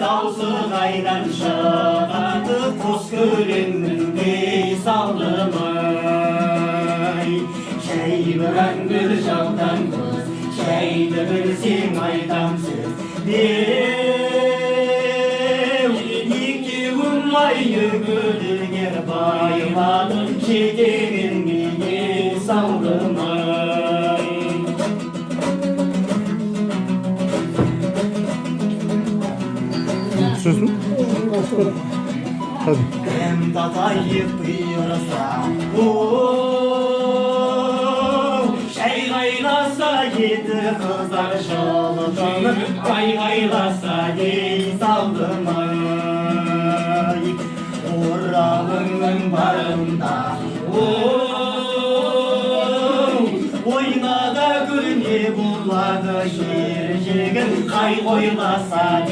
даусы қайдан шығады қос көлемнің бейсаулымай шәйбіран гүл жаудан көз шәйді білсең айтам сөз деу екеуің айы гүлдер байладың жетеген бейсаулымай Түсінсің? Hadi. Hem tatayıp buyursa Şey gaylasa yedi kızlar şolukunu Kay gaylasa ey saldım ay Uralının barında Oynada gül ne buladı şirjigin Kay koylasa